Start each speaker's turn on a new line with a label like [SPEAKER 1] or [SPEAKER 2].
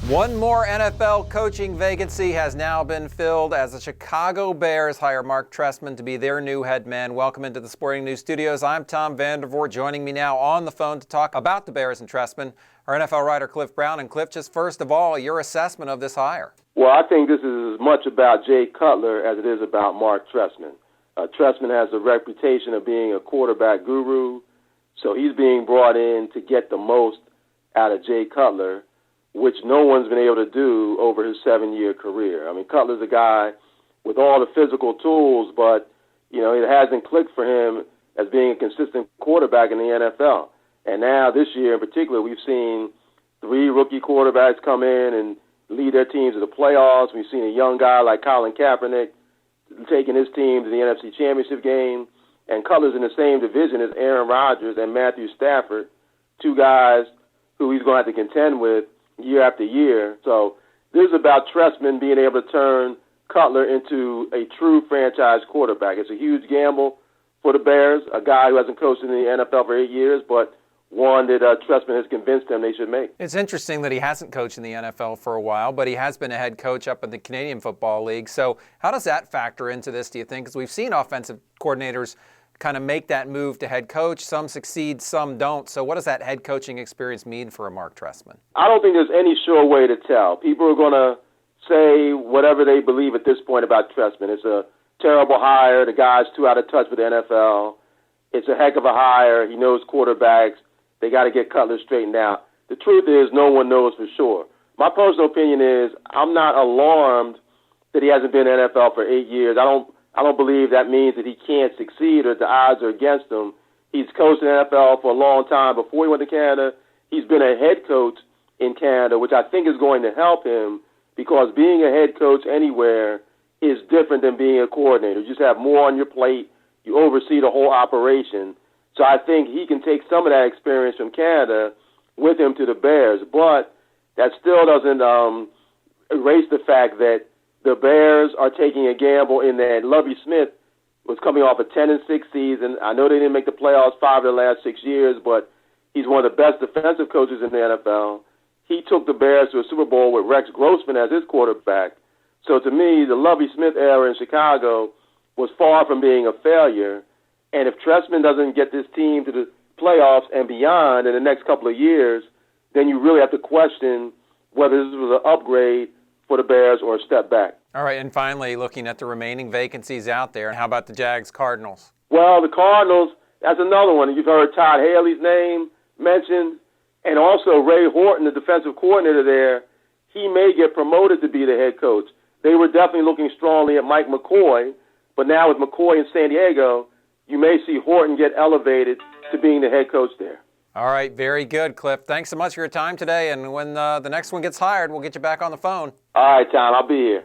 [SPEAKER 1] One more NFL coaching vacancy has now been filled as the Chicago Bears hire Marc Trestman to be their new head man. Welcome into the Sporting News Studios. I'm Tom Vandervoort. Joining me now on the phone to talk about the Bears and Trestman, our NFL writer Cliff Brown. And Cliff, just first of all, your assessment of this hire.
[SPEAKER 2] Well, I think this is as much about Jay Cutler as it is about Marc Trestman. Trestman has a reputation of being a quarterback guru, so he's being brought in to get the most out of Jay Cutler, which no one's been able to do over his 7-year career. I mean, Cutler's a guy with all the physical tools, but, it hasn't clicked for him as being a consistent quarterback in the NFL. And now this year in particular, we've seen 3 rookie quarterbacks come in and lead their teams to the playoffs. We've seen a young guy like Colin Kaepernick taking his team to the NFC Championship game. And Cutler's in the same division as Aaron Rodgers and Matthew Stafford, 2 guys who he's going to have to contend with year after year. So this is about Trestman being able to turn Cutler into a true franchise quarterback. It's a huge gamble for the Bears, a guy who hasn't coached in the NFL for 8 years, but one that Trestman has convinced them they should make.
[SPEAKER 1] It's interesting that he hasn't coached in the NFL for a while, but he has been a head coach up in the Canadian Football League. So how does that factor into this, do you think? Because we've seen offensive coordinators kind of make that move to head coach. Some succeed, some don't. So what does that head coaching experience mean for a Marc Trestman?
[SPEAKER 2] I don't think there's any sure way to tell. People are going to say whatever they believe at this point about Trestman. It's a terrible hire. The guy's too out of touch with the NFL. It's a heck of a hire. He knows quarterbacks. They got to get Cutler straightened out. The truth is no one knows for sure. My personal opinion is I'm not alarmed that he hasn't been in the NFL for 8 years. I don't believe that means that he can't succeed or the odds are against him. He's coached in the NFL for a long time. Before he went to Canada, he's been a head coach in Canada, which I think is going to help him because being a head coach anywhere is different than being a coordinator. You just have more on your plate. You oversee the whole operation. So I think he can take some of that experience from Canada with him to the Bears. But that still doesn't erase the fact that the Bears are taking a gamble in that Lovie Smith was coming off a 10-6 season. I know they didn't make the playoffs 5 of the last 6 years, but he's one of the best defensive coaches in the NFL. He took the Bears to a Super Bowl with Rex Grossman as his quarterback. So to me, the Lovie Smith era in Chicago was far from being a failure. And if Trestman doesn't get this team to the playoffs and beyond in the next couple of years, then you really have to question whether this was an upgrade for the Bears or a step back.
[SPEAKER 1] All right, and finally, looking at the remaining vacancies out there, how about the Jags-Cardinals?
[SPEAKER 2] Well, the Cardinals, that's another one. You've heard Todd Haley's name mentioned, and also Ray Horton, the defensive coordinator there. He may get promoted to be the head coach. They were definitely looking strongly at Mike McCoy, but now with McCoy in San Diego, you may see Horton get elevated to being the head coach there.
[SPEAKER 1] All right, very good, Cliff. Thanks so much for your time today, and when the next one gets hired, we'll get you back on the phone.
[SPEAKER 2] All right, Tom, I'll be here.